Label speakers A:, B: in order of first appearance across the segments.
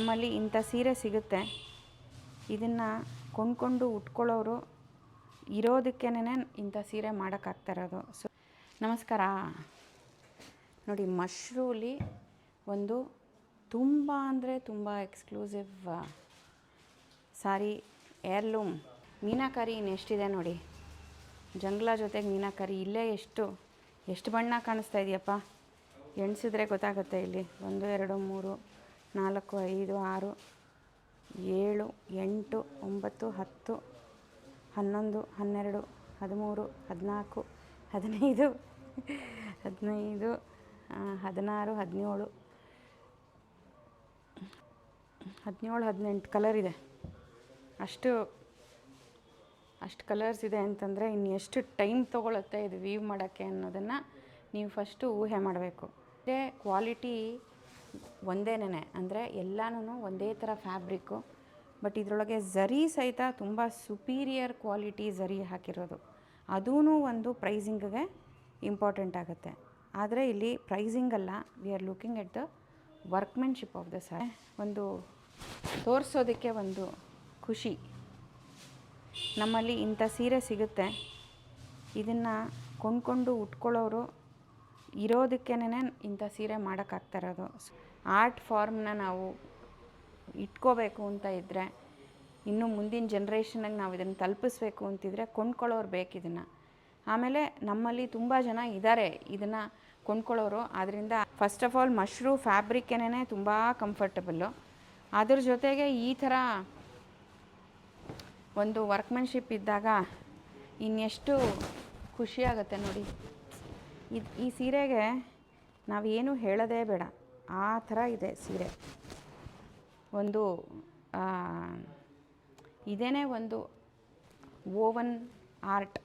A: ನಮ್ಮಲ್ಲಿ ಇಂಥ ಸೀರೆ ಸಿಗುತ್ತೆ. ಇದನ್ನು ಕೊಂಡ್ಕೊಂಡು ಉಟ್ಕೊಳ್ಳೋರು ಇರೋದಕ್ಕೇನೆ ಇಂಥ ಸೀರೆ ಮಾಡೋಕ್ಕಾಗ್ತಾ ಇರೋದು. ಸೊ ನಮಸ್ಕಾರ. ನೋಡಿ, ಮಶ್ರೂಲಿ ಒಂದು ತುಂಬ ಅಂದರೆ ತುಂಬ ಎಕ್ಸ್ಕ್ಲೂಸಿವ್ ಸಾರಿ, ಏರ್ಲೂಮ್ ಮೀನಾಕರಿ ಇನ್ನೆಷ್ಟಿದೆ ನೋಡಿ. ಜಂಗ್ಲ ಜೊತೆಗೆ ಮೀನಾಕರಿ ಇಲ್ಲೇ ಎಷ್ಟು ಬಣ್ಣ ಕಾಣಿಸ್ತಾ ಇದೆಯಪ್ಪ. ಎಣಿಸಿದ್ರೆ ಗೊತ್ತಾಗುತ್ತೆ. ಇಲ್ಲಿ 1 2 3 4 5 6 7 8 9 10 11 12 13 14 15 16 17 18 ಕಲರ್ ಇದೆ. ಅಷ್ಟು ಕಲರ್ಸ್ ಇದೆ ಅಂತಂದರೆ ಇನ್ನು ಎಷ್ಟು ಟೈಮ್ ತೊಗೊಳುತ್ತೆ ಇದು ವೀವ್ ಮಾಡೋಕ್ಕೆ ಅನ್ನೋದನ್ನು ನೀವು ಫಸ್ಟು ಊಹೆ ಮಾಡಬೇಕು. ಇದೇ ಕ್ವಾಲಿಟಿ ಒಂದೇನೇ, ಅಂದರೆ ಎಲ್ಲನೂ ಒಂದೇ ಥರ ಫ್ಯಾಬ್ರಿಕ್ಕು, ಬಟ್ ಇದರೊಳಗೆ ಝರಿ ಸಹಿತ ತುಂಬ ಸುಪೀರಿಯರ್ ಕ್ವಾಲಿಟಿ ಝರಿ ಹಾಕಿರೋದು. ಅದೂ ಒಂದು ಪ್ರೈಸಿಂಗ್ಗೆ ಇಂಪಾರ್ಟೆಂಟ್ ಆಗುತ್ತೆ. ಆದರೆ ಇಲ್ಲಿ ಪ್ರೈಸಿಂಗಲ್ಲ, we are looking at the workmanship of the sari. ಒಂದು ತೋರಿಸೋದಕ್ಕೆ ಒಂದು ಖುಷಿ. ನಮ್ಮಲ್ಲಿ ಇಂಥ ಸೀರೆ ಸಿಗುತ್ತೆ. ಇದನ್ನು ಕೊಂಡ್ಕೊಂಡು ಉಟ್ಕೊಳ್ಳೋರು ಇರೋದಕ್ಕೇನೆ ಇಂಥ ಸೀರೆ ಮಾಡೋಕ್ಕಾಗ್ತಾ ಇರೋದು. ಆರ್ಟ್ ಫಾರ್ಮ್ನ ನಾವು ಇಟ್ಕೋಬೇಕು ಅಂತ ಇದ್ದರೆ, ಇನ್ನು ಮುಂದಿನ ಜನ್ರೇಷನ್ಗೆ ನಾವು ಇದನ್ನು ತಲುಪಿಸ್ಬೇಕು ಅಂತಿದ್ರೆ ಕೊಂಡ್ಕೊಳ್ಳೋರು ಬೇಕು ಇದನ್ನು. ಆಮೇಲೆ ನಮ್ಮಲ್ಲಿ ತುಂಬ ಜನ ಇದ್ದಾರೆ ಇದನ್ನು ಕೊಂಡ್ಕೊಳ್ಳೋರು. ಆದ್ದರಿಂದ ಫಸ್ಟ್ ಆಫ್ ಆಲ್ ಮಶ್ರೂ ಫ್ಯಾಬ್ರಿಕ್ಕೇನೆ ತುಂಬ ಕಂಫರ್ಟಬಲ್ಲು. ಅದ್ರ ಜೊತೆಗೆ ಈ ಥರ ಒಂದು ವರ್ಕ್ಮೆನ್ಶಿಪ್ ಇದ್ದಾಗ ಇನ್ನೆಷ್ಟು ಖುಷಿಯಾಗುತ್ತೆ ನೋಡಿ. ಈ ಸೀರೆಗೆ ನಾವೇನು ಹೇಳೋದೇ ಬೇಡ, ಆ ಥರ ಇದೆ ಸೀರೆ. ಒಂದು ಇದೇನೇ ಒಂದು ಓವನ್ ಆರ್ಟ್,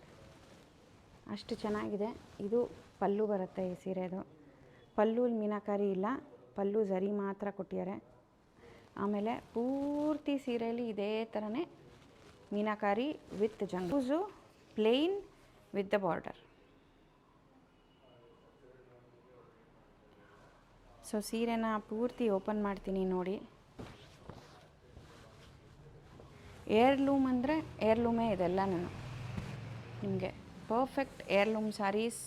A: ಅಷ್ಟು ಚೆನ್ನಾಗಿದೆ. ಇದು ಪಲ್ಲು ಬರುತ್ತೆ ಈ ಸೀರೆದು. ಪಲ್ಲು ಮೀನಾಕರಿ ಇಲ್ಲ, ಪಲ್ಲು ಝರಿ ಮಾತ್ರ ಕೊಟ್ಟಿದ್ದಾರೆ. ಆಮೇಲೆ ಪೂರ್ತಿ ಸೀರೆಯಲ್ಲಿ ಇದೇ ಥರನೇ ಮೀನಾಕರಿ ವಿತ್ ಜಂಗ್ಲೂಸು plain with the border. So ಸೀರೆನ ಪೂರ್ತಿ ಓಪನ್ ಮಾಡ್ತೀನಿ ನೋಡಿ. ಏರ್ಲೂಮ್ ಅಂದರೆ ಏರ್ಲೂಮೇ ಇದೆಲ್ಲ. ನಾನು ನಿಮಗೆ ಪರ್ಫೆಕ್ಟ್ ಏರ್ಲೂಮ್ ಸಾರೀಸ್